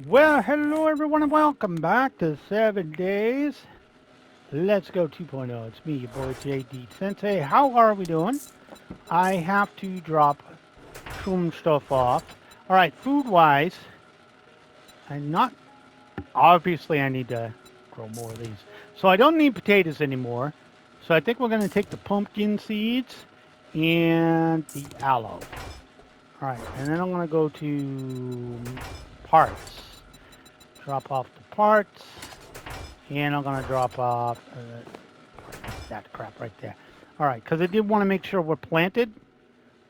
Well, hello everyone, and welcome back to 7 Days. Let's Go 2.0. It's me, your boy JD Sensei. How are we doing? I have to drop some stuff off. All right, food-wise, I'm not. Obviously, I need to grow more of these. So I don't need potatoes anymore. So I think we're going to take the pumpkin seeds and the aloe. All right, and then I'm going to go to parts. Drop off the parts. And I'm going to drop off that crap right there. All right, because I did want to make sure we're planted.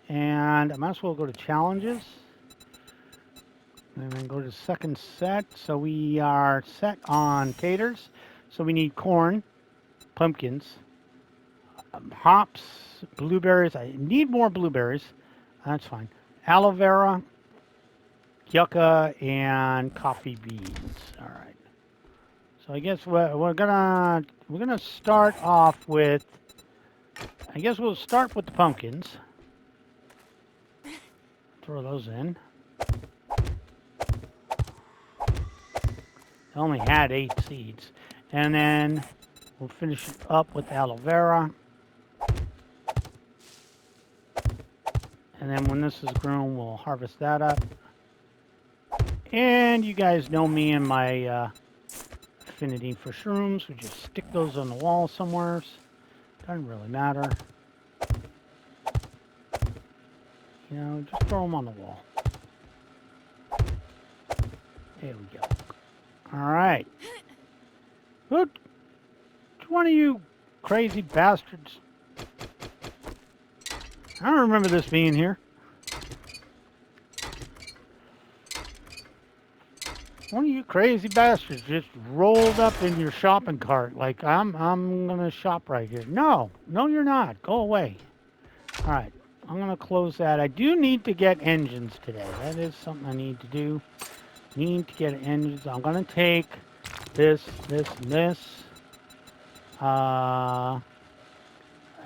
And I might as well go to challenges. And then go to second set. So we are set on taters. So we need corn, pumpkins, hops, blueberries. I need more blueberries. That's fine. Aloe vera, yucca, and coffee beans. All right. So I guess we're gonna start off with. I guess we'll start with the pumpkins. Throw those in. I only had 8 seeds. And then we'll finish it up with aloe vera. And then when this is grown, we'll harvest that up. And you guys know me and my affinity for shrooms. We just stick those on the wall somewhere. Doesn't really matter. You know, just throw them on the wall. There we go. All right. Which one of you crazy bastards? I don't remember this being here. One of you crazy bastards just rolled up in your shopping cart like I'm gonna shop right here. No, no, you're not. Go away. All right, I'm gonna close that. I do need to get engines today. That is something I need to do. Need to get engines. I'm gonna take this, and this. Uh,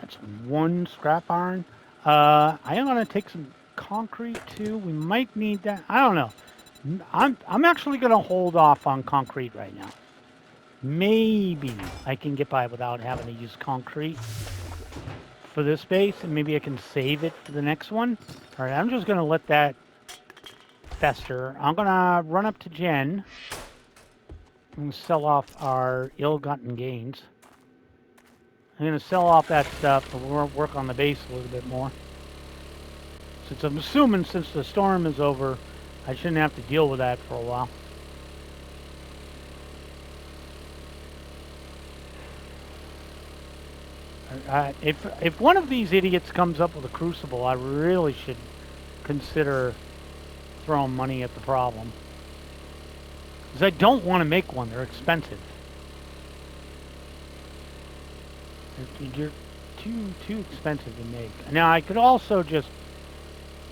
that's one scrap iron. I am gonna take some concrete too. We might need that. I don't know. I'm actually gonna hold off on concrete right now. Maybe I can get by without having to use concrete for this base, and maybe I can save it for the next one. All right, I'm just gonna let that fester. I'm gonna run up to Jen and sell off our ill-gotten gains. I'm gonna sell off that stuff, but we'll work on the base a little bit more. Since I'm assuming since the storm is over, I shouldn't have to deal with that for a while. If one of these idiots comes up with a crucible, I really should consider throwing money at the problem. Because I don't want to make one. They're expensive. They're too expensive to make. Now, I could also just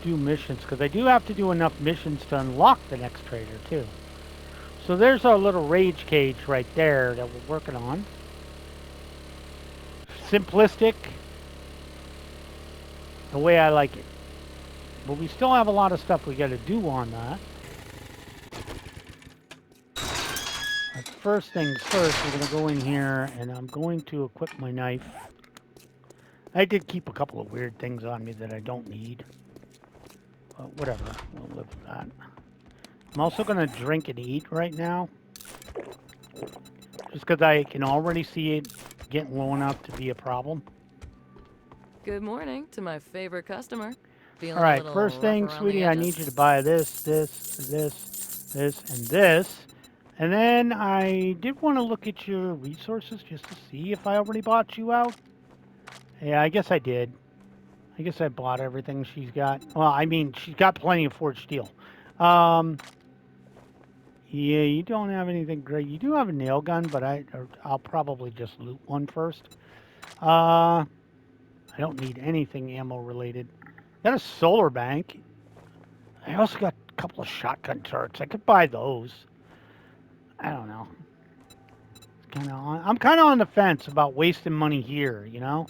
do missions, because I do have to do enough missions to unlock the next trader, too. So there's our little rage cage right there that we're working on. Simplistic, the way I like it. But we still have a lot of stuff we got to do on that. But first things first, we're going to go in here, and I'm going to equip my knife. I did keep a couple of weird things on me that I don't need. But whatever, we'll live with that. I'm also going to drink and eat right now. Just because I can already see it getting low enough to be a problem. Good morning to my favorite customer. All Feeling a right, little first rough thing, around the sweetie, I edges? need you to buy this, and this. And then I did want to look at your resources just to see if I already bought you out. Yeah, I guess I did. I guess I bought everything she's got. Well, I mean, she's got plenty of forged steel. Um, yeah, you don't have anything great. You do have a nail gun, but I'll probably just loot one first. I don't need anything ammo related. Got a solar bank. I also got a couple of shotgun turrets. I could buy those. I don't know. I'm kind of on the fence about wasting money here, you know?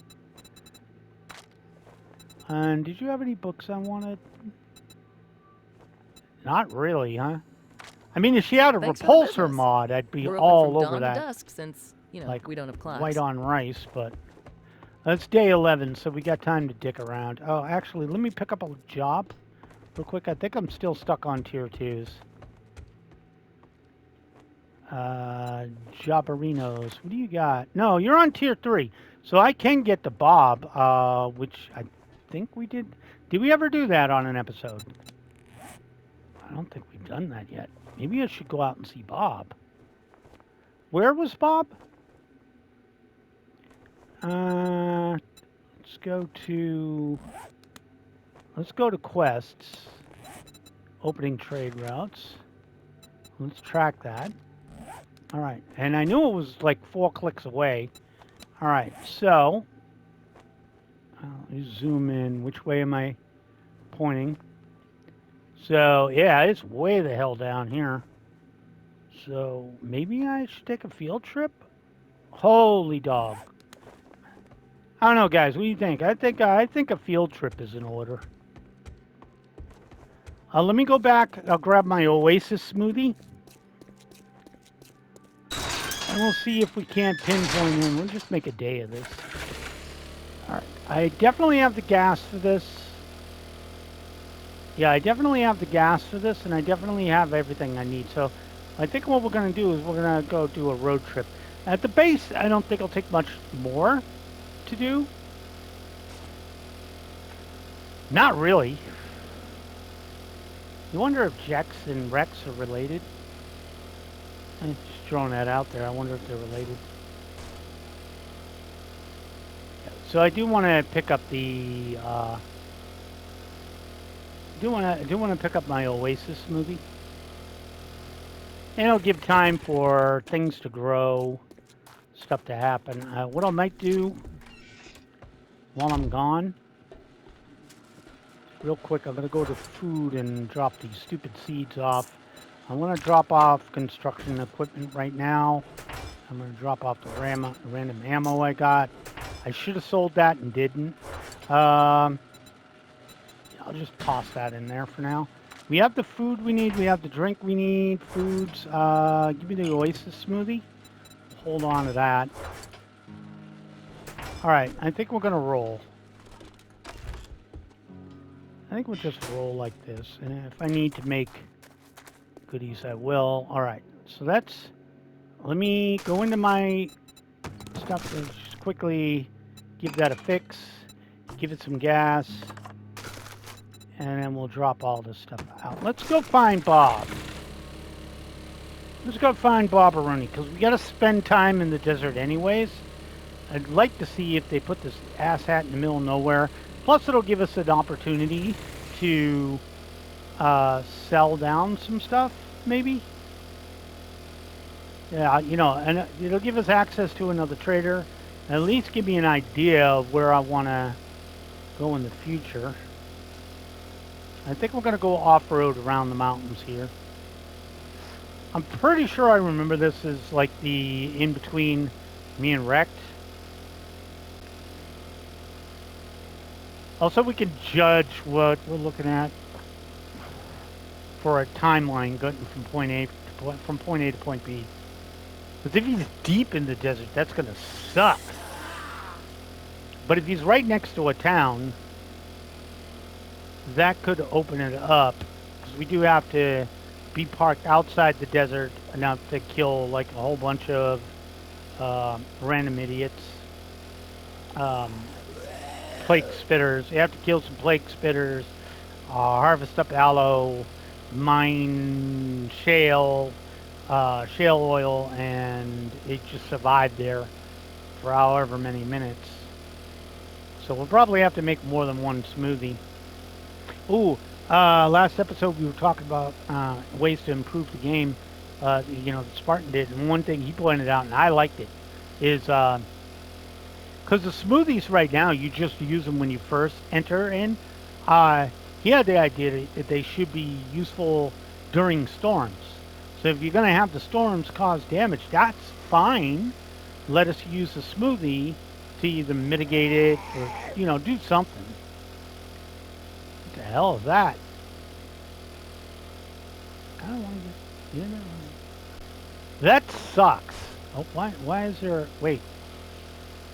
And did you have any books I wanted? Not really, huh? I mean, if she had a Thanks for the repulsor business. mod, I'd be We're open all from over dawn to that. dusk since, Like we don't have clocks. white on rice, but it's day 11, so we got time to dick around. Oh, actually, let me pick up a job real quick. I think I'm still stuck on tier 2s. Jobberinos. What do you got? No, you're on tier 3. So I can get the Bob, which I think we did. Did we ever do that on an episode? I don't think we've done that yet. Maybe I should go out and see Bob. Where was Bob? Let's go to quests. Opening trade routes. Let's track that. All right, and I knew it was like 4 clicks away. All right, so let me zoom in. Which way am I pointing? So yeah, it's way the hell down here. So maybe I should take a field trip. Holy dog! I don't know, guys. What do you think? I think a field trip is in order. Let me go back. I'll grab my Oasis smoothie. And we'll see if we can't pinpoint in. We'll just make a day of this. Alright. I definitely have the gas for this. Yeah, I definitely have the gas for this, and I definitely have everything I need. So I think what we're going to do is we're going to go do a road trip. At the base, I don't think it'll take much more to do. Not really. You wonder if Jex and Rex are related? I'm just throwing that out there. I wonder if they're related. So I do want to pick up the. I do want to pick up my Oasis smoothie, and it'll give time for things to grow, stuff to happen. What I might do while I'm gone, real quick, I'm gonna go to food and drop these stupid seeds off. I'm going to drop off construction equipment right now. I'm going to drop off the random ammo I got. I should have sold that and didn't. I'll just toss that in there for now. We have the food we need. We have the drink we need. Foods. Give me the Oasis smoothie. Hold on to that. All right. I think we're going to roll. I think we'll just roll like this. And if I need to make goodies, I will. All right, so that's. Let me go into my stuff and just quickly give that a fix, give it some gas, and then we'll drop all this stuff out. Let's go find Bob. Let's go find Bobberoni, because we got to spend time in the desert anyways. I'd like to see if they put this asshat in the middle of nowhere. Plus, it'll give us an opportunity to sell down some stuff, maybe. Yeah, and it'll give us access to another trader. At least give me an idea of where I want to go in the future. I think we're going to go off-road around the mountains here. I'm pretty sure I remember this as like the in-between me and Wrecked. Also, we can judge what we're looking at for a timeline going from point A to point B. Because if he's deep in the desert, that's going to suck. But if he's right next to a town, that could open it up. Because we do have to be parked outside the desert enough to kill like a whole bunch of random idiots. Plague spitters. You have to kill some plague spitters, harvest up aloe, mine shale oil, and it just survived there for however many minutes. So we'll probably have to make more than one smoothie. Ooh, last episode we were talking about ways to improve the game. That Spartan did, and one thing he pointed out, and I liked it, is because the smoothies right now you just use them when you first enter in. He had the idea that they should be useful during storms. So if you're going to have the storms cause damage, that's fine. Let us use the smoothie to either mitigate it or, do something. What the hell is that? I don't want to get... You know. That sucks. Oh, why is there, wait.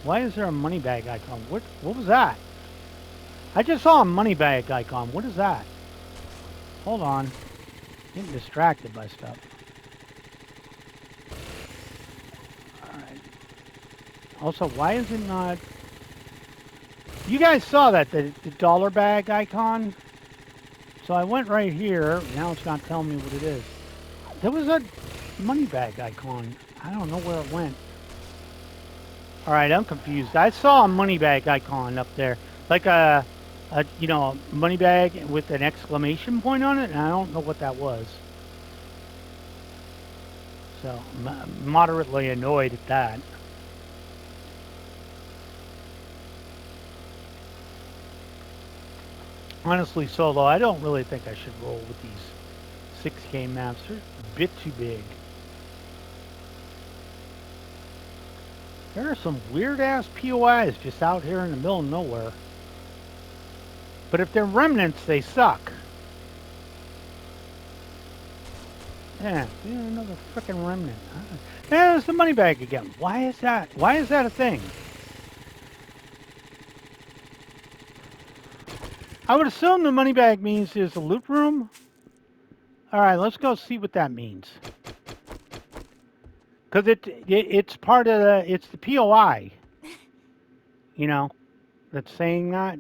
Why is there a money bag icon? What was that? I just saw a money bag icon. What is that? Hold on. Getting distracted by stuff. Alright. Also, why is it not... You guys saw that, the dollar bag icon? So I went right here. Now it's not telling me what it is. There was a money bag icon. I don't know where it went. Alright, I'm confused. I saw a money bag icon up there. Like a you know, a money bag with an exclamation point on it, and I don't know what that was. So, moderately annoyed at that. Honestly, Solo, I don't really think I should roll with these 6K maps. They're a bit too big. There are some weird-ass POIs just out here in the middle of nowhere. But if they're remnants, they suck. Yeah, another frickin' remnant. There's the money bag again. Why is that? Why is that a thing? I would assume the money bag means there's a loot room. Alright, let's go see what that means. Because it's part of the... It's the POI. You know, that's saying that.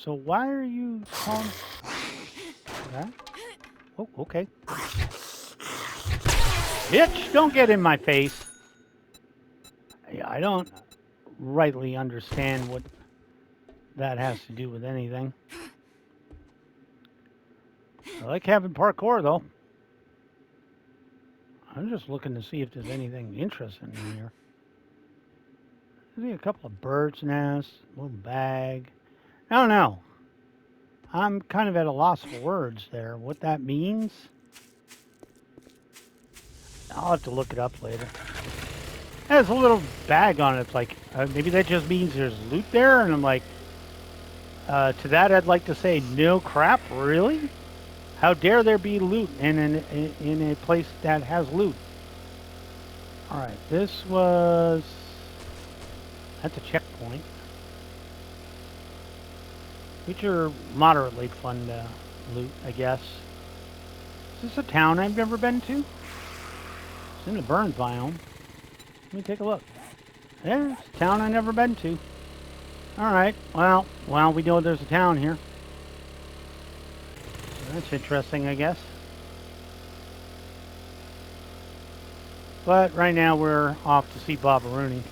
So why are you calling... That? Oh, okay. Bitch, don't get in my face. I don't rightly understand what that has to do with anything. I like having parkour, though. I'm just looking to see if there's anything interesting in here. I see a couple of birds' nests, a little bag. I don't know. I'm kind of at a loss for words there. What that means? I'll have to look it up later. It has a little bag on it. It's like, maybe that just means there's loot there? And I'm like, to that I'd like to say, no crap, really? How dare there be loot in a place that has loot? Alright, this was... That's a checkpoint. Which are moderately fun to loot, I guess. Is this a town I've never been to? It's in the burn biome. Let me take a look. Yeah, it's a town I've never been to. Alright, well, we know there's a town here. So that's interesting, I guess. But right now we're off to see Bobberoonie.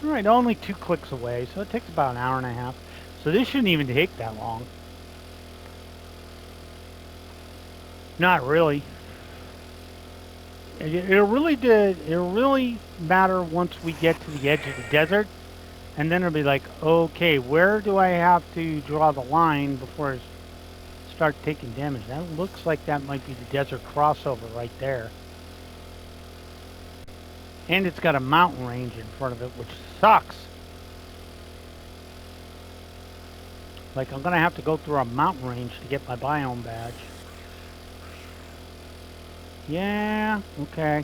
Alright, only 2 clicks away, so it takes about an hour and a half. So this shouldn't even take that long. Not really. It'll really matter once we get to the edge of the desert. And then it'll be like, okay, where do I have to draw the line before I start taking damage? That looks like that might be the desert crossover right there. And it's got a mountain range in front of it, which sucks. Like, I'm gonna have to go through a mountain range to get my biome badge. Yeah, okay.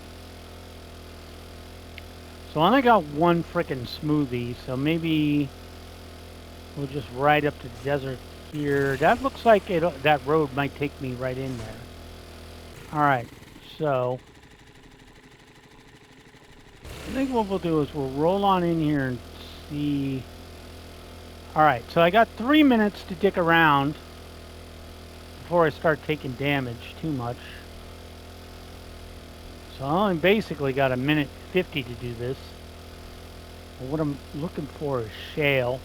So I only got 1 frickin' smoothie, so maybe we'll just ride up to the desert here. That looks like that road might take me right in there. Alright, so... I think what we'll do is we'll roll on in here and see... Alright, so I got 3 minutes to dick around before I start taking damage too much. So I only basically got 1:50 to do this. But what I'm looking for is shale.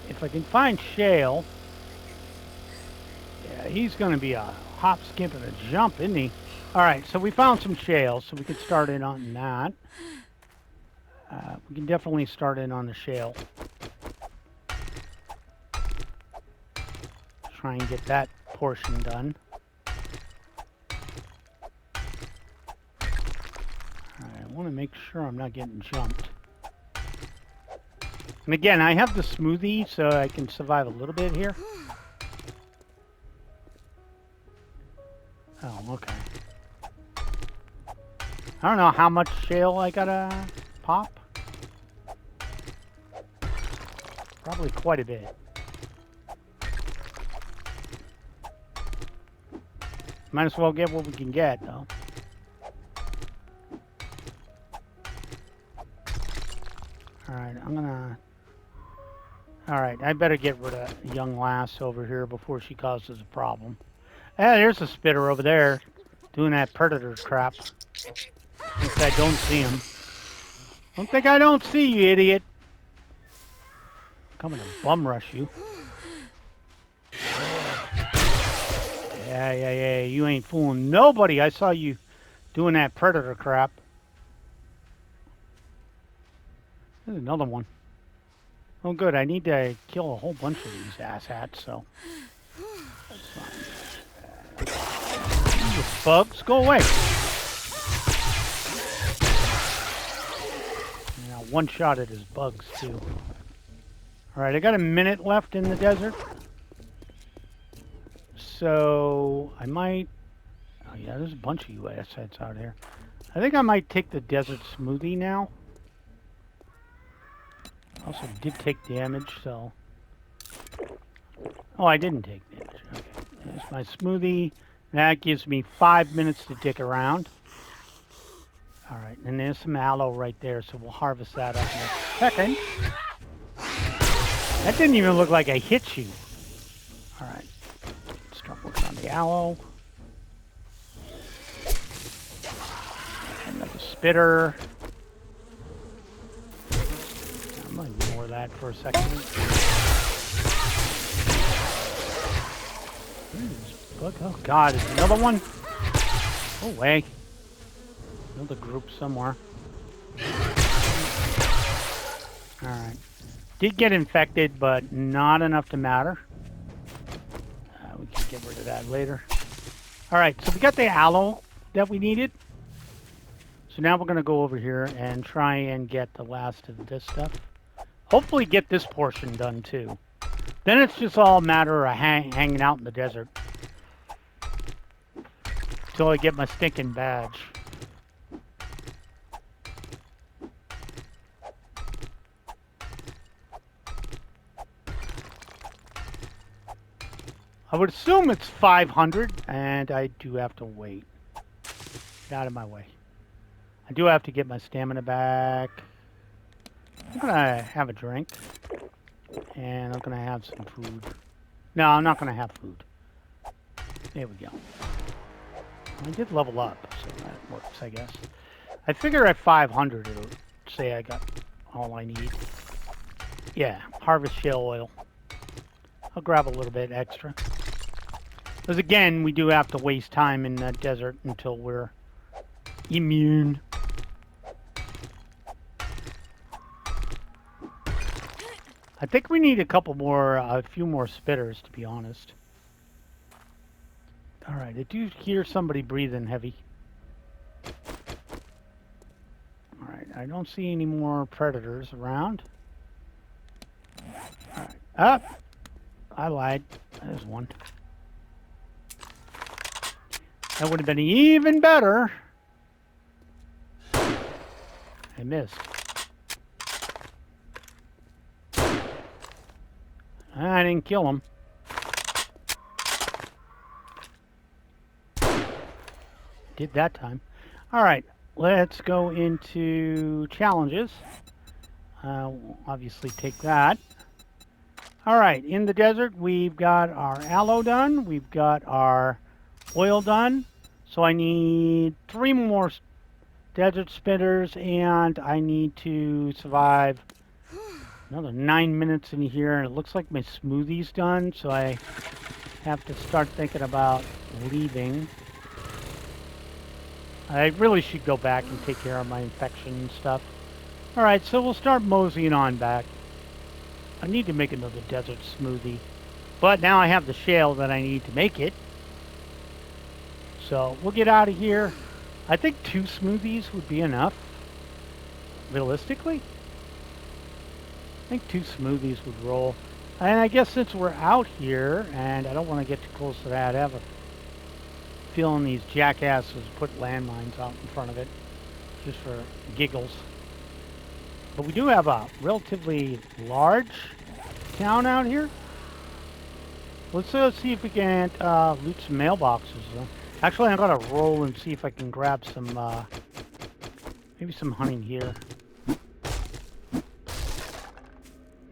If I can find shale... Yeah, he's going to be a hop, skip, and a jump, isn't he? Alright, so we found some shale, so we can start in on that. We can definitely start in on the shale. Try and get that portion done. Alright, I want to make sure I'm not getting jumped. And again, I have the smoothie, so I can survive a little bit here. Oh, okay. I don't know how much shale I gotta pop. Probably quite a bit. Might as well get what we can get, though. Alright, Alright, I better get rid of young lass over here before she causes a problem. Ah, there's a spitter over there doing that predator crap. Looks like I don't see him. Don't think I don't see you, idiot. Coming to bum rush you. Yeah. You ain't fooling nobody. I saw you doing that predator crap. There's another one. Oh, good. I need to kill a whole bunch of these asshats, so. You bugs, go away. Yeah, one shot at his bugs, too. Alright, I got a minute left in the desert. So, I might... Oh, yeah, there's a bunch of you assets out here. I think I might take the desert smoothie now. Also did take damage, so... Oh, I didn't take damage. Okay. There's my smoothie. That gives me 5 minutes to dick around. Alright, and there's some aloe right there, so we'll harvest that up in a second. That didn't even look like I hit you. Alright. Start working on the aloe. Another spitter. I'm going to ignore that for a second. Oh god, is another one? Go away. Another group somewhere. Alright. Did get infected, but not enough to matter. We can get rid of that later. Alright, so we got the aloe that we needed. So now we're going to go over here and try and get the last of this stuff. Hopefully get this portion done too. Then it's just all a matter of hanging out in the desert. Until I get my stinking badge. I would assume it's 500, and I do have to wait. Get out of my way. I do have to get my stamina back. I'm gonna have a drink. And I'm gonna have some food. No, I'm not gonna have food. There we go. I did level up, so that works, I guess. I figure at 500 it'll say I got all I need. Yeah, harvest shale oil. I'll grab a little bit extra. Because again, we do have to waste time in the desert until we're immune. I think we need a few more spitters, to be honest. Alright, I do hear somebody breathing heavy. Alright, I don't see any more predators around. Alright, up! I lied. There's one. That would have been even better. I missed. I didn't kill him. Did that time. Alright, let's go into challenges. Obviously take that. Alright, in the desert we've got our aloe done. We've got our oil done. So I need 3 more desert spitters, and I need to survive another 9 minutes in here. And it looks like my smoothie's done, so I have to start thinking about leaving. I really should go back and take care of my infection and stuff. Alright, so we'll start moseying on back. I need to make another desert smoothie. But now I have the shale that I need to make it. So we'll get out of here. I think 2 smoothies would be enough. Realistically. I think 2 smoothies would roll. And I guess since we're out here, and I don't want to get too close to that, I have a feeling these jackasses put landmines out in front of it just for giggles. But we do have a relatively large town out here. Let's see if we can loot some mailboxes. Actually, I'm gonna roll and see if I can grab some, maybe some honey here.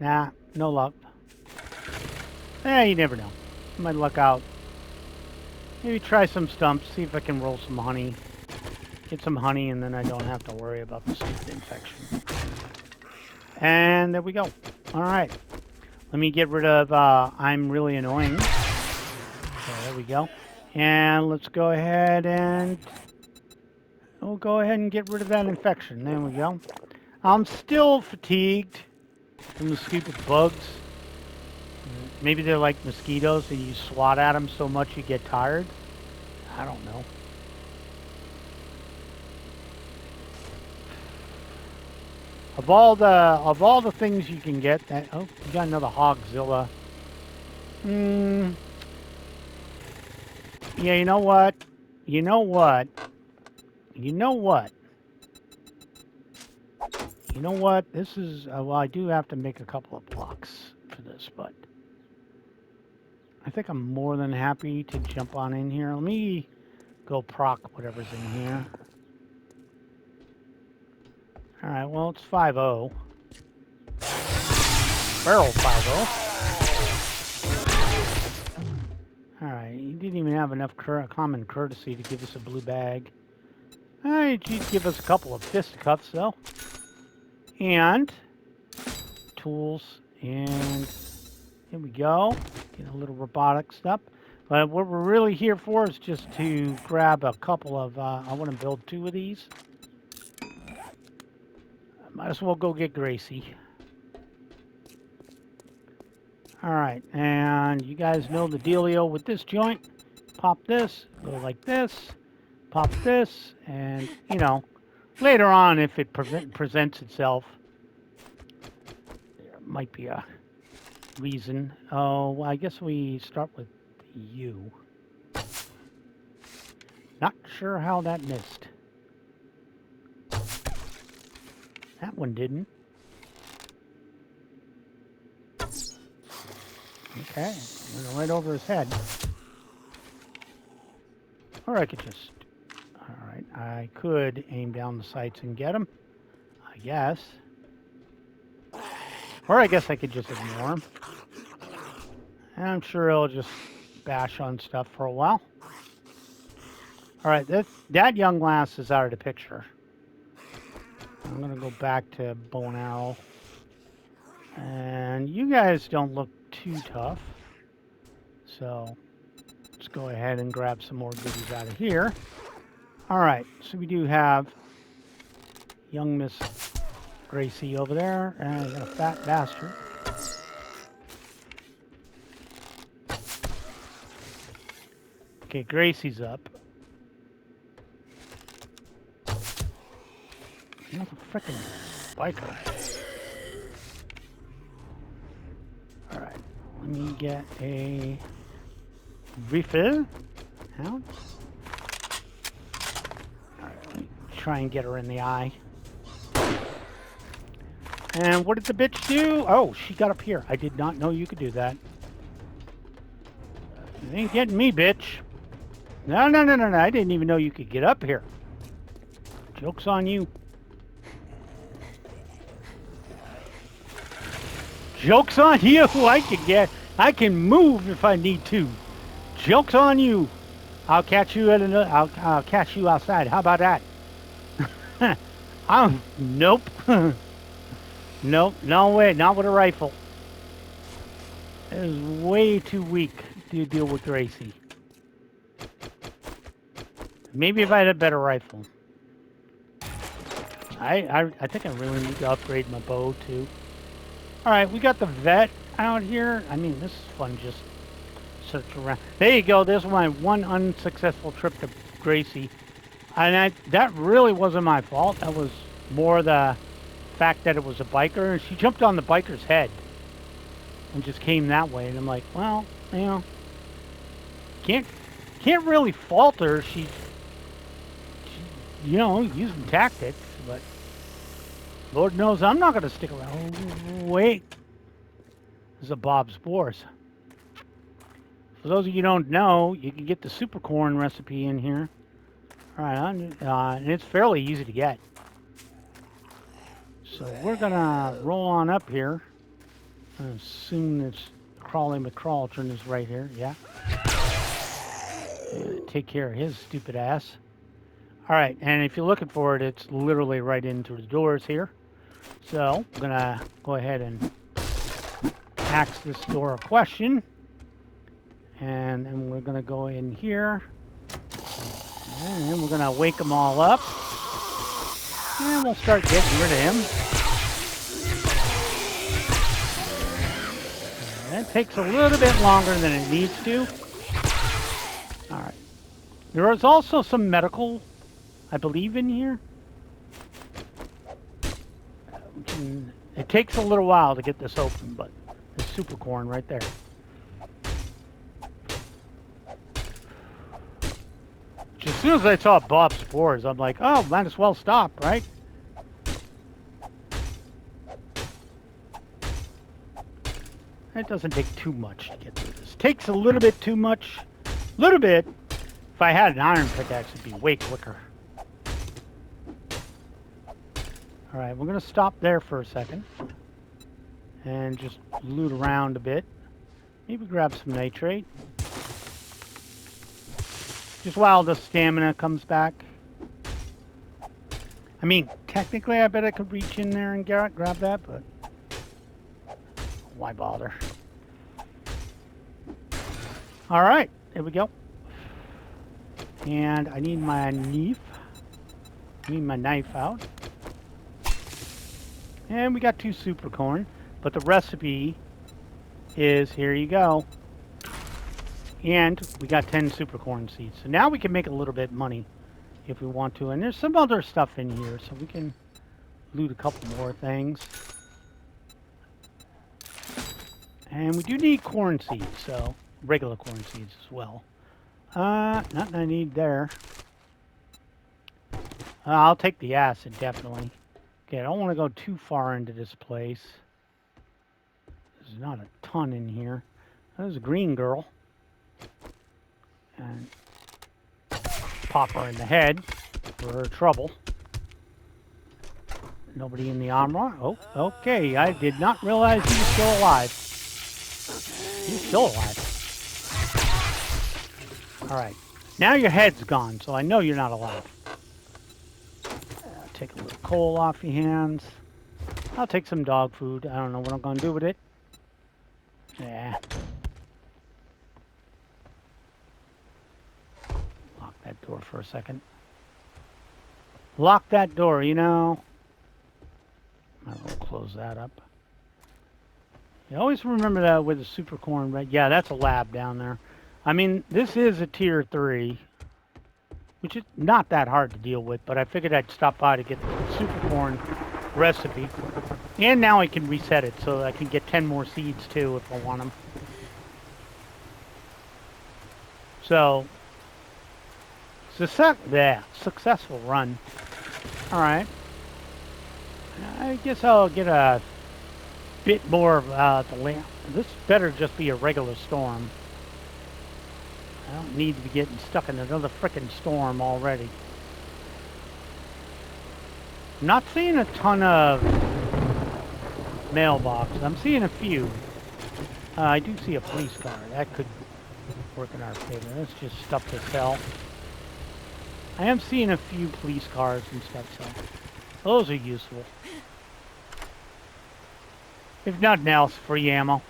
Nah, no luck. You never know. Might luck out. Maybe try some stumps, see if I can roll some honey. Get some honey, and then I don't have to worry about the stupid infection. And there we go. All right. Let me get rid of I'm really annoying. So there we go. And let's go ahead and we'll go ahead and get rid of that infection. There we go. I'm still fatigued from the stupid bugs. Maybe they're like mosquitoes and you swat at them so much you get tired. I don't know. Of all the things you can get, oh, you got another Hogzilla. Yeah, you know what? You know what? You know what? You know what? This is well, I do have to make a couple of blocks for this, but I think I'm more than happy to jump on in here. Let me go proc whatever's in here. All right, well, it's 5-0. Barrel 5-0. All right, you didn't even have enough common courtesy to give us a blue bag. All right, you'd give us a couple of fisticuffs, though. And tools, and here we go. Get a little robotic stuff. But what we're really here for is just to grab a couple of, I want to build 2 of these. Might as well go get Gracie. Alright, and you guys know the dealio with this joint. Pop this, go like this, pop this, and, you know, later on if it presents itself, there might be a reason. Oh, well, I guess we start with you. Not sure how that missed. That one didn't. Okay, went right over his head. Or I could just... Alright, I could aim down the sights and get him, I guess. Or I guess I could just ignore him. And I'm sure he'll just bash on stuff for a while. Alright, that young lass is out of the picture. I'm going to go back to bow and arrow. And you guys don't look too tough. So let's go ahead and grab some more goodies out of here. Alright, so we do have young Miss Gracie over there. And I got a fat bastard. Okay, Gracie's up. Another frickin' biker. Alright, let me get a refill. How? Alright, let me try and get her in the eye. And what did the bitch do? Oh, she got up here. I did not know you could do that. You ain't getting me, bitch. No. I didn't even know you could get up here. Joke's on you. Joke's on you! I can move if I need to. Joke's on you! I'll catch you I'll catch you outside. How about that? Nope. Nope, no way, not with a rifle. It is way too weak to deal with Gracie. Maybe if I had a better rifle. I think I really need to upgrade my bow too. Alright, we got the vet out here. I mean, this is fun, just search around. There you go, there's my one unsuccessful trip to Gracie. And that really wasn't my fault. That was more the fact that it was a biker. And she jumped on the biker's head and just came that way. And I'm like, well, you know, can't can't really fault her. She's you know, using tactics, but Lord knows I'm not going to stick around. Oh, wait. This is a Bob's S'mores. For those of you who don't know, you can get the super corn recipe in here. All right, and it's fairly easy to get. So we're going to roll on up here. I assume it's Crawly McCrawlton is right here. Yeah. Take care of his stupid ass. All right, and if you're looking for it, it's literally right into the doors here. So I'm going to go ahead and ask this door a question. And then we're going to go in here. And then we're going to wake them all up. And we'll start getting rid of him. And it takes a little bit longer than it needs to. All right. There is also some medical, I believe, in here. It takes a little while to get this open, but there's super corn right there. As soon as I saw Bob's S'mores, I'm like, oh, might as well stop, right? It doesn't take too much to get through this. Takes a little bit too much. A little bit. If I had an iron pickaxe, it'd be way quicker. All right, we're going to stop there for a second. And just loot around a bit. Maybe grab some nitrate. Just while the stamina comes back. I mean, technically I bet I could reach in there and grab that, but why bother? All right, here we go. And I need my knife. I need my knife out. And we got 2 super corn, but the recipe is, here you go. And we got 10 super corn seeds. So now we can make a little bit of money if we want to. And there's some other stuff in here, so we can loot a couple more things. And we do need corn seeds, so regular corn seeds as well. Nothing I need there. I'll take the acid, definitely. Okay, I don't want to go too far into this place. There's not a ton in here. There's a green girl. And pop her in the head for her trouble. Nobody in the armor. Oh, okay. I did not realize he was still alive. He's still alive. All right. Now your head's gone, so I know you're not alive. Take a little coal off your hands. I'll take some dog food. I don't know what I'm going to do with it. Yeah. Lock that door for a second. Lock that door, you know. I will close that up. You always remember that with the super corn, right? Yeah, that's a lab down there. I mean, this is a tier 3, which is not that hard to deal with, but I figured I'd stop by to get the super corn recipe. And now I can reset it so that I can get 10 more seeds too if I want them. So, successful run. Alright. I guess I'll get a bit more of the lamp. This better just be a regular storm. I don't need to be getting stuck in another frickin' storm already. I'm not seeing a ton of mailboxes. I'm seeing a few. I do see a police car. That could work in our favor. That's just stuff to sell. I am seeing a few police cars and stuff, so those are useful. If nothing else, free ammo.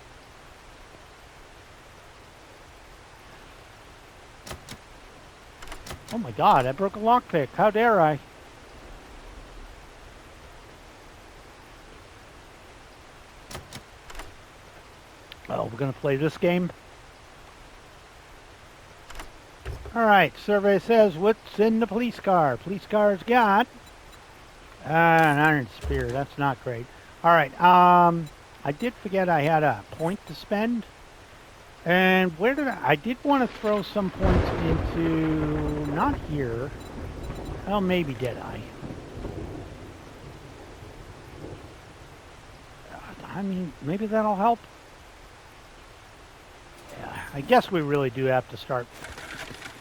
Oh my god, I broke a lockpick. How dare I? Oh, we're going to play this game? Alright, survey says, what's in the police car? Police car's got an iron spear. That's not great. Alright, I did forget I had a point to spend. And where did I did want to throw some points into, not here. Well, maybe Deadeye. I mean, maybe that'll help. Yeah, I guess we really do have to start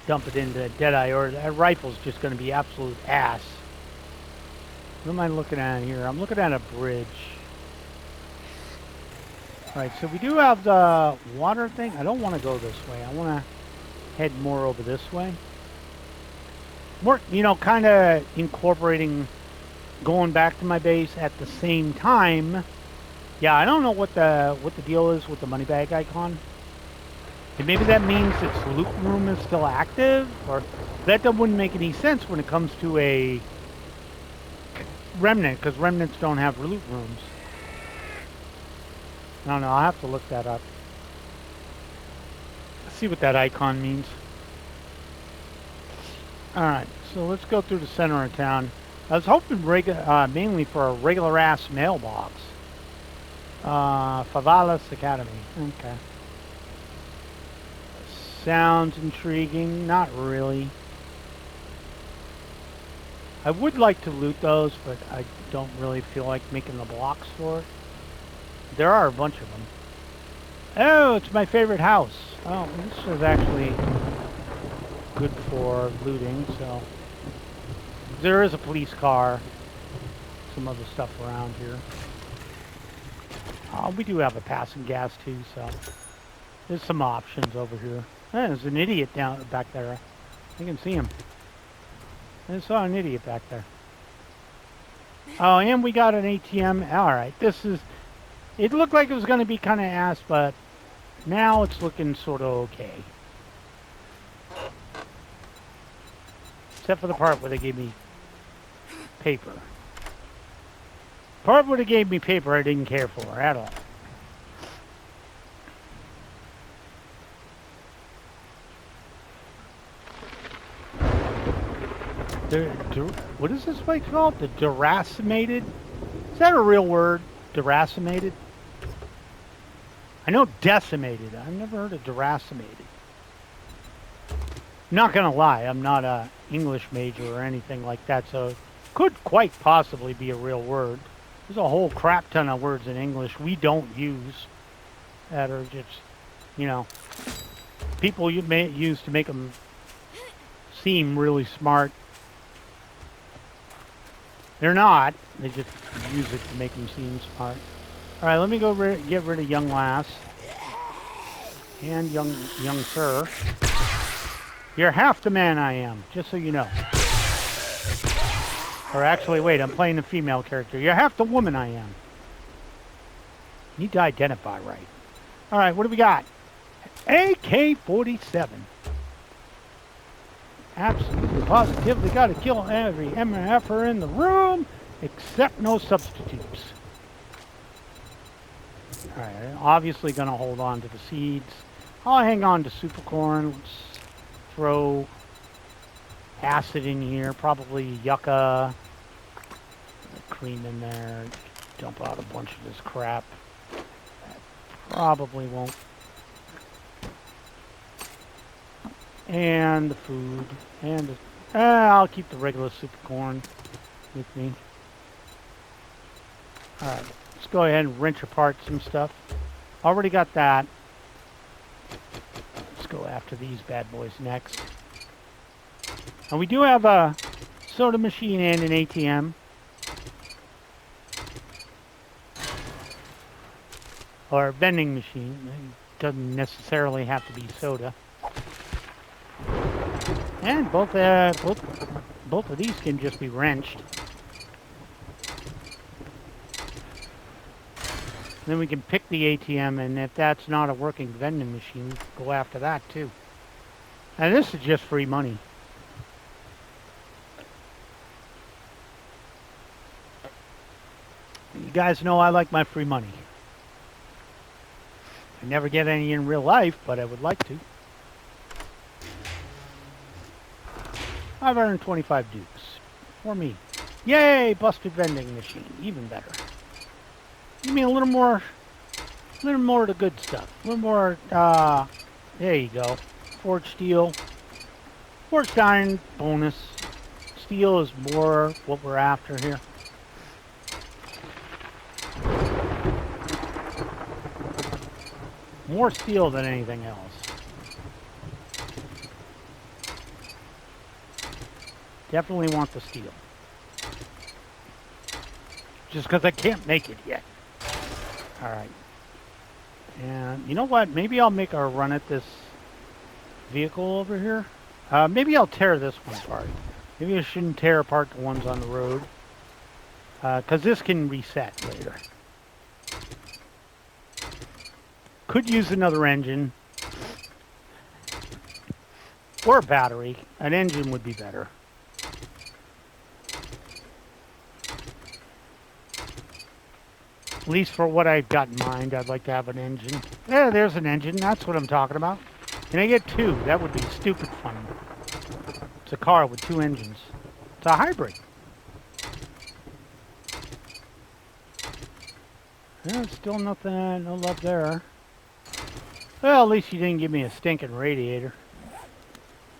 dumping into Deadeye, or that rifle's just going to be absolute ass. What am I looking at here? I'm looking at a bridge. Alright, so we do have the water thing. I don't want to go this way. I want to head more over this way. More, you know, kind of incorporating going back to my base at the same time. Yeah, I don't know what the deal is with the money bag icon. And maybe that means its loot room is still active, or that wouldn't make any sense when it comes to a remnant, because remnants don't have loot rooms. I don't know, I'll have to look that up. Let's see what that icon means. Alright, so let's go through the center of town. I was hoping mainly for a regular ass mailbox. Favalas Academy. Okay. Sounds intriguing. Not really. I would like to loot those, but I don't really feel like making the blocks for it. There are a bunch of them. Oh, it's my favorite house. Oh, this is actually good for looting, so. There is a police car. Some other stuff around here. We do have a passing gas too, so. There's some options over here. There's an idiot down back there. I can see him. I saw an idiot back there. Oh, and we got an ATM. Alright, this is... It looked like it was going to be kind of ass, but now it's looking sort of okay. Except for the part where they gave me paper. Part where they gave me paper I didn't care for at all. What is this place called? The Deracimated? Is that a real word? Deracimated? I know decimated. I've never heard of deracimated. Not gonna lie, I'm not a English major or anything like that, so it could quite possibly be a real word. There's a whole crap ton of words in English we don't use that are just, you know, people you may use to make them seem really smart. They're not. They just use it to make them seem smart. All right, let me go get rid of young lass and young sir. You're half the man I am, just so you know. Or actually, wait, I'm playing a female character. You're half the woman I am. Need to identify right. All right, what do we got? AK-47. Absolutely, positively got to kill every MFer in the room, except no substitutes. All right, obviously going to hold on to the seeds. I'll hang on to Supercorn. Let's throw acid in here, probably yucca. Cream in there. Dump out a bunch of this crap. That probably won't. And the food. And I'll keep the regular Supercorn with me. Alright, let's go ahead and wrench apart some stuff. Already got that. Let's go after these bad boys next. And we do have a soda machine and an ATM. Or a vending machine. It doesn't necessarily have to be soda. And both of these can just be wrenched. Then we can pick the ATM, and if that's not a working vending machine, go after that too. And this is just free money. You guys know I like my free money. I never get any in real life, but I would like to. 525 dukes. For me. Yay! Busted vending machine. Even better. Give me a little more A little more of the good stuff. A little more, there you go. Forged steel. Forged iron bonus. Steel is more what we're after here. More steel than anything else. Definitely want the steel. Just because I can't make it yet. Alright. And you know what? Maybe I'll make a run at this vehicle over here. Maybe I'll tear this one apart. Maybe I shouldn't tear apart the ones on the road. Because this can reset later. Could use another engine. Or a battery. An engine would be better. At least for what I've got in mind, I'd like to have an engine. Yeah, there's an engine. That's what I'm talking about. Can I get two? That would be stupid fun. It's a car with two engines. It's a hybrid. Yeah, still nothing, no love there. Well, at least you didn't give me a stinking radiator.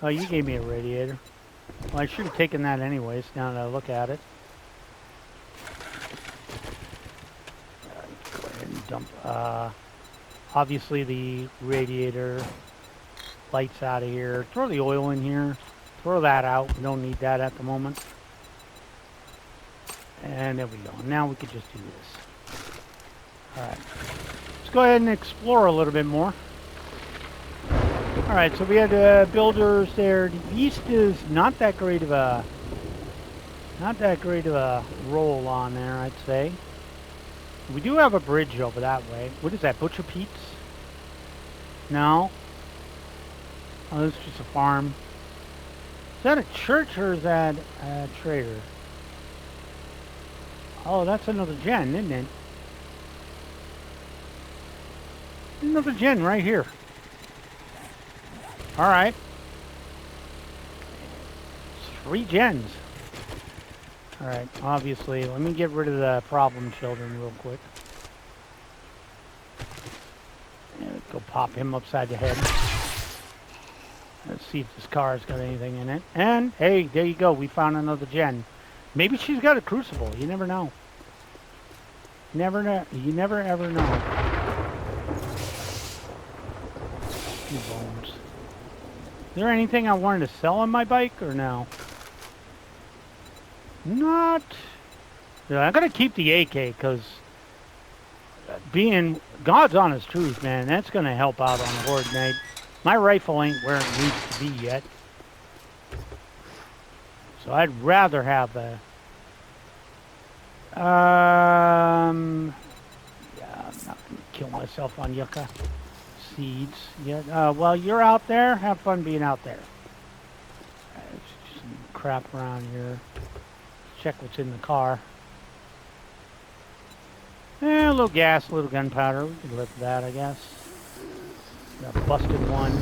Oh, you gave me a radiator. Well, I should have taken that anyways, now that I look at it. Go ahead and dump, obviously the radiator lights out of here. Throw the oil in here. Throw that out. We don't need that at the moment. And there we go. Now we could just do this. Alright. Let's go ahead and explore a little bit more. Alright, so we had builders there. The east is not that great of a roll on there, I'd say. We do have a bridge over that way. What is that, Butcher Pete's? No. Oh, this is just a farm. Is that a church or is that a trader? Oh, that's another gen, isn't it? Another gen right here. Alright. 3 gens. Alright, obviously, let me get rid of the problem children real quick. Yeah, go pop him upside the head. Let's see if this car's got anything in it. And, hey, there you go. We found another gen. Maybe she's got a crucible. You never know. Never know. You never ever know. Two bones. Is there anything I wanted to sell on my bike or no? Not. Yeah, I'm going to keep the AK because being God's honest truth, man, that's going to help out on the Horde night. My rifle ain't where it needs to be yet. So I'd rather have a... yeah, I'm not going to kill myself on yucca seeds yet. Well, you're out there. Have fun being out there. There's some crap around here. Check what's in the car. A little gas, a little gunpowder. We can live with that, I guess. Got a busted one.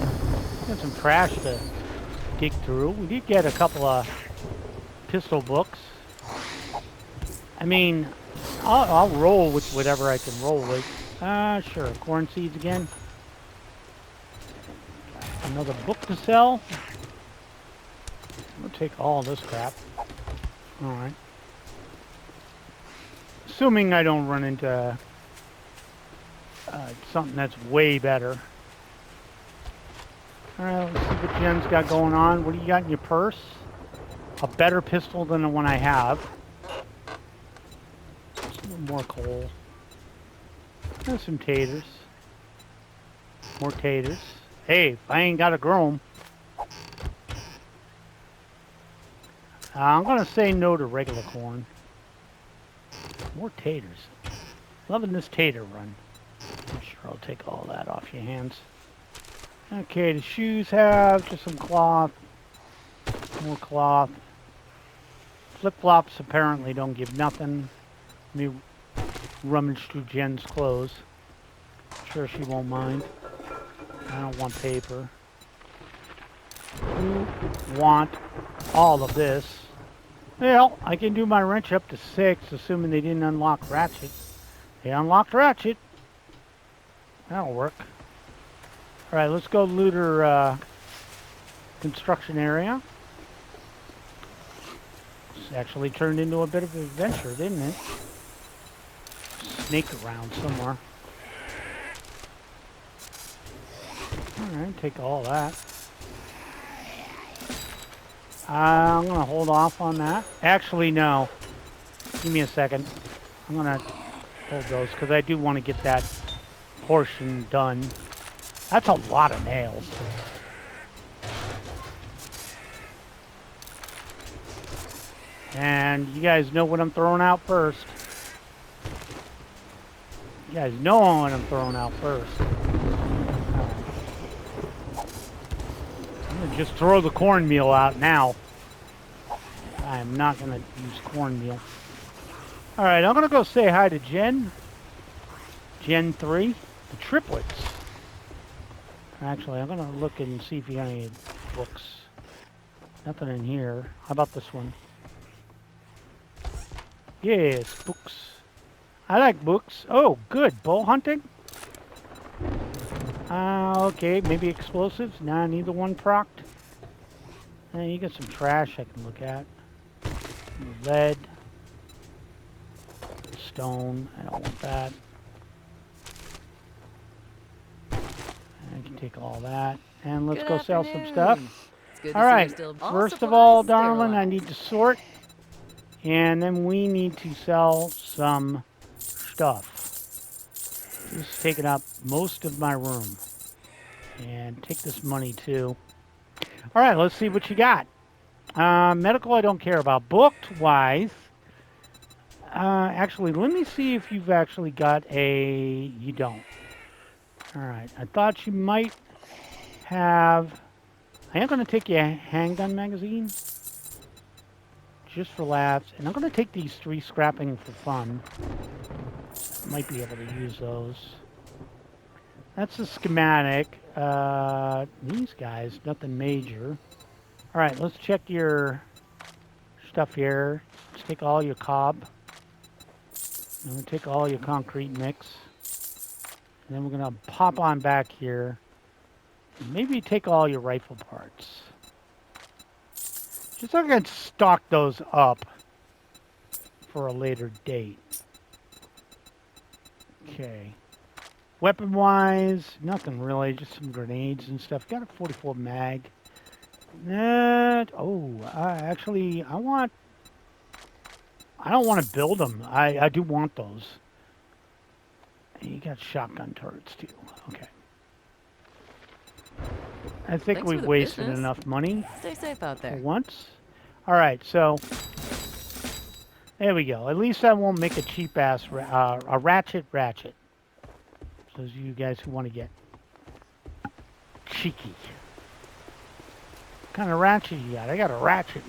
Got some trash to dig through. We did get a couple of pistol books. I mean, I'll roll with whatever I can roll with. Sure. Corn seeds again. Another book to sell. We'll take all this crap. Alright. Assuming I don't run into something that's way better. Alright, let's see what Jen's got going on. What do you got in your purse? A better pistol than the one I have. Just a little more coal. And some taters. More taters. Hey, if I ain't got to grow 'em. I'm going to say no to regular corn. More taters. Loving this tater run. I'm sure I'll take all that off your hands. Okay, the shoes have just some cloth. More cloth. Flip-flops apparently don't give nothing. Let me rummage through Jen's clothes. I'm sure she won't mind. I don't want paper. You want all of this. Well, I can do my wrench up to 6, assuming they didn't unlock Ratchet. They unlocked Ratchet. That'll work. All right, let's go loot her construction area. This actually turned into a bit of an adventure, didn't it? Snake around somewhere. Alright, take all that. I'm going to hold off on that. Actually, no. Give me a second. I'm going to hold those because I do want to get that portion done. That's a lot of nails. And you guys know what I'm throwing out first. You guys know what I'm throwing out first. I'm gonna just throw the cornmeal out now. I'm not gonna use cornmeal. Alright, I'm gonna go say hi to Jen. Gen 3. The triplets. Actually, I'm gonna look and see if you got any books. Nothing in here. How about this one? Yes, books. I like books. Oh, good. Bow hunting? Okay, maybe explosives. Nah, neither one procced. You got some trash I can look at. Lead. Stone. I don't want that. I can take all that. And let's go sell some stuff. Alright, first of all, darling, I need to sort. And then we need to sell some stuff. This is taking up most of my room. And take this money too. Alright, let's see what you got. Medical I don't care about. Booked wise. Actually, let me see if you've actually got a... You don't. Alright, I thought you might have... I am going to take you a handgun magazine. Just for laughs. And I'm going to take these 3 scrapping for fun. Might be able to use those. That's a schematic. These guys, nothing major. Alright, let's check your stuff here. Let's take all your cob. And we'll take all your concrete mix. And then we're going to pop on back here. And maybe take all your rifle parts. Just so I can stock those up for a later date. Okay. Weapon-wise, nothing really. Just some grenades and stuff. Got a 44 mag. Actually, I don't want to build them. I do want those. And you got shotgun turrets too. Okay. I think we've wasted enough money. Stay safe out there. For once. All right, so there we go. At least I won't make a cheap ass a ratchet. Those of you guys who want to get cheeky. What kind of ratchet you got? I got a ratchet.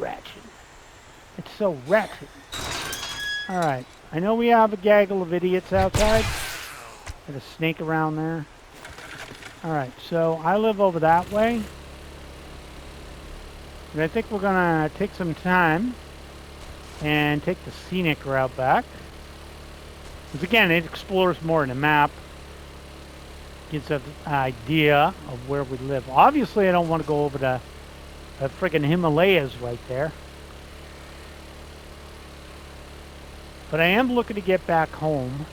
It's so ratchet. All right. I know we have a gaggle of idiots outside. Got a snake around there. All right. So I live over that way. But I think we're going to take some time and take the scenic route back. Because again, it explores more in the map. Gives us an idea of where we live. Obviously, I don't want to go over the friggin' Himalayas right there. But I am looking to get back home.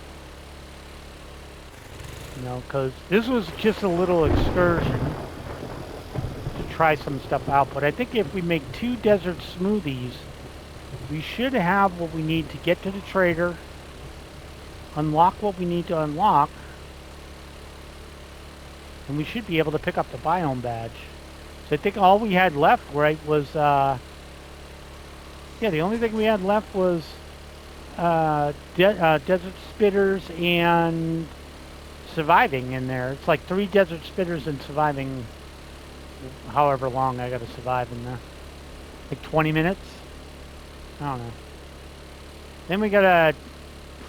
You know, because this was just a little excursion to try some stuff out. But I think if we make 2 desert smoothies, we should have what we need to get to the trader, unlock what we need to unlock, and we should be able to pick up the biome badge. So I think all we had left, right, was, the only thing we had left was desert spitters and surviving in there. It's like 3 desert spitters and surviving however long I got to survive in there. Like 20 minutes? I don't know. Then we got to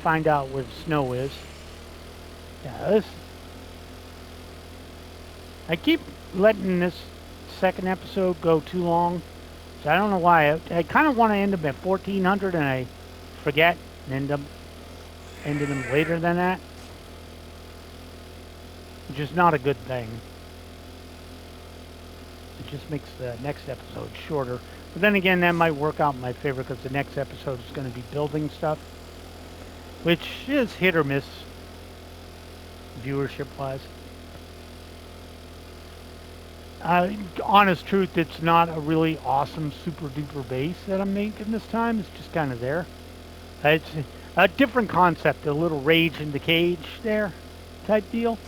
find out where the snow is. Yeah, I keep letting this second episode go too long. So I don't know why. I kind of want to end them at 1400 and I forget and ended them later than that. which is not a good thing. It just makes the next episode shorter. But then again, that might work out in my favor because the next episode is going to be building stuff, which is hit or miss viewership-wise. Honest truth, it's not a really awesome, super-duper base that I'm making this time. It's just kind of there. It's a different concept, a little rage in the cage there type deal.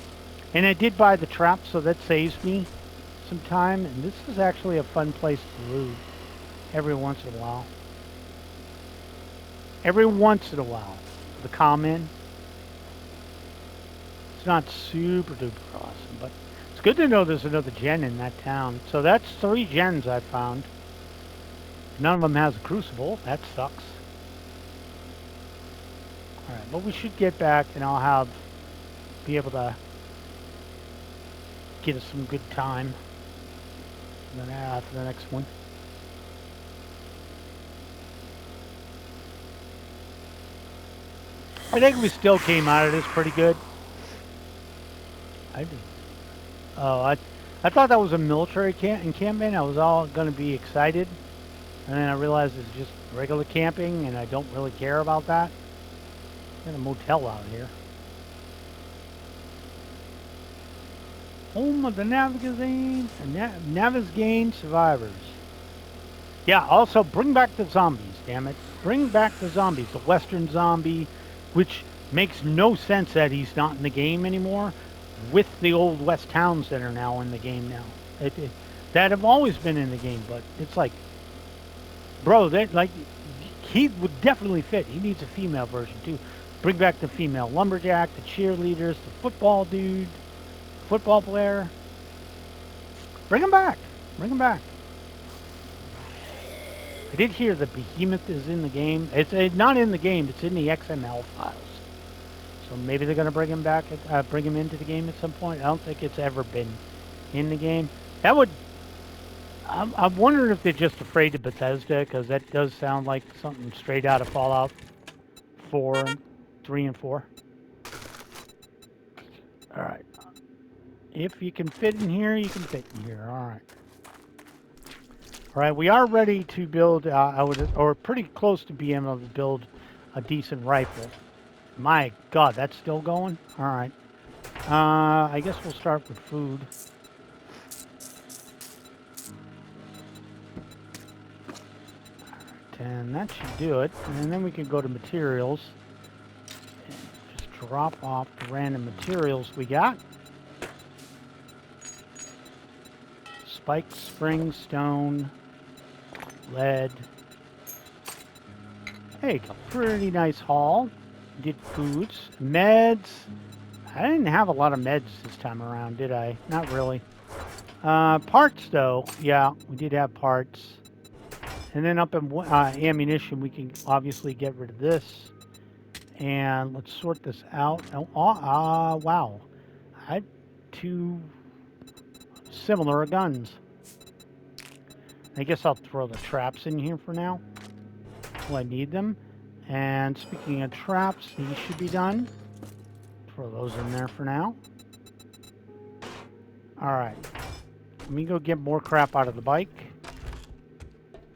And I did buy the trap, so that saves me some time. And this is actually a fun place to loot every once in a while. Every once in a while, the comment. It's not super-duper awesome, but it's good to know there's another gen in that town. So that's 3 gens I found. None of them has a crucible. That sucks. Alright, but we should get back and I'll be able to get us some good time. And then after the next one. I think we still came out of this pretty good. I did. Oh, I thought that was a military encampment. I was all going to be excited. And then I realized it's just regular camping and I don't really care about that. Got a motel out here. Home of the Navezgane survivors. Yeah, also bring back the zombies, damn it. Bring back the zombies. The Western zombie, which makes no sense that he's not in the game anymore, with the old West towns that are now in the game now. That have always been in the game, but it's like, bro, he would definitely fit. He needs a female version too. Bring back the female lumberjack, the cheerleaders, the football dude, football player. Bring them back. Bring them back. I did hear the Behemoth is in the game. It's not in the game. It's in the XML files. So maybe they're going to bring him back, bring him into the game at some point. I don't think it's ever been in the game. That would. I'm wondering if they're just afraid of Bethesda, because that does sound like something straight out of Fallout 4, 3, and 4. All right. If you can fit in here, you can fit in here. All right. All right, we are ready to build, or pretty close to being able to build a decent rifle. My God, that's still going? All right. I guess we'll start with food. All right, and that should do it. And then we can go to materials. And just drop off the random materials we got. Spike, spring, stone, lead. Hey, a pretty nice haul. Did foods, meds. I didn't have a lot of meds this time around, did I? Not really. Parts, though. Yeah, we did have parts. And then up in ammunition, we can obviously get rid of this. And let's sort this out. Oh, wow. I had 2 similar guns. I guess I'll throw the traps in here for now. Till I need them. And speaking of traps, these should be done. Throw those in there for now. Alright. Let me go get more crap out of the bike.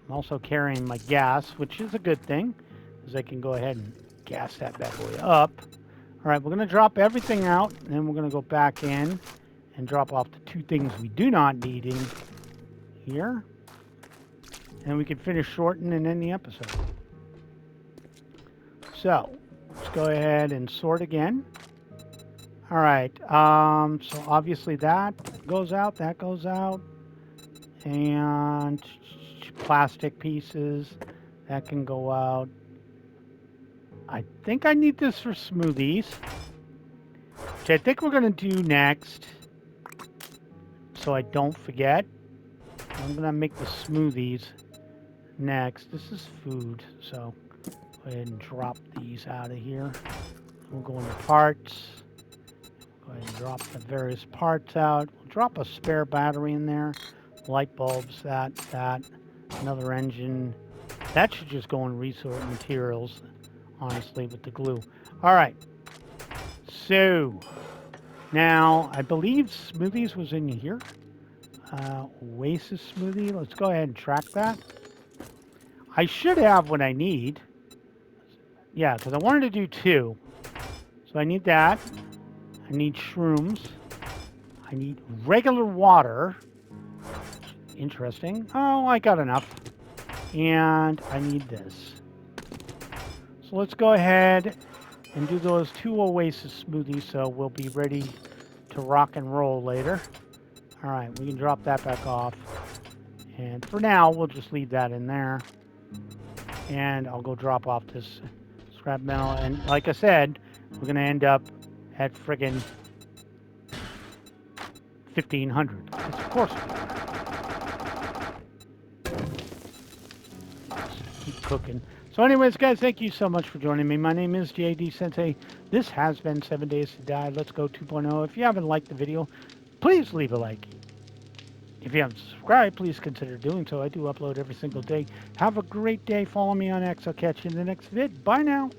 I'm also carrying my gas, which is a good thing, because I can go ahead and gas that bad boy up. Alright, we're going to drop everything out, and then we're going to go back in and drop off the 2 things we do not need in here. And we can finish shorten and end the episode. So, let's go ahead and sort again. All right, so obviously that goes out, and plastic pieces, that can go out. I think I need this for smoothies, which I think we're gonna do next, so I don't forget. I'm gonna make the smoothies next. This is food, so go ahead and drop these out of here. We'll go into parts. Go ahead and drop the various parts out. We'll drop a spare battery in there. Light bulbs, that. Another engine. That should just go in resort materials, honestly, with the glue. All right. So, Now, I believe smoothies was in here. Oasis smoothie. Let's go ahead and track that. I should have what I need. Yeah, because I wanted to do 2. So I need that. I need shrooms. I need regular water. Interesting. Oh, I got enough. And I need this. So let's go ahead and do those 2 Oasis smoothies so we'll be ready to rock and roll later. All right, we can drop that back off. And for now, we'll just leave that in there. And I'll go drop off this scrap metal. And like I said, we're going to end up at friggin' 1,500. Of course we are. Just keep cooking. So anyways, guys, thank you so much for joining me. My name is JD Sensei. This has been 7 Days to Die. Let's Go 2.0. If you haven't liked the video, please leave a like. If you haven't subscribed, please consider doing so. I do upload every single day. Have a great day. Follow me on X. I'll catch you in the next vid. Bye now.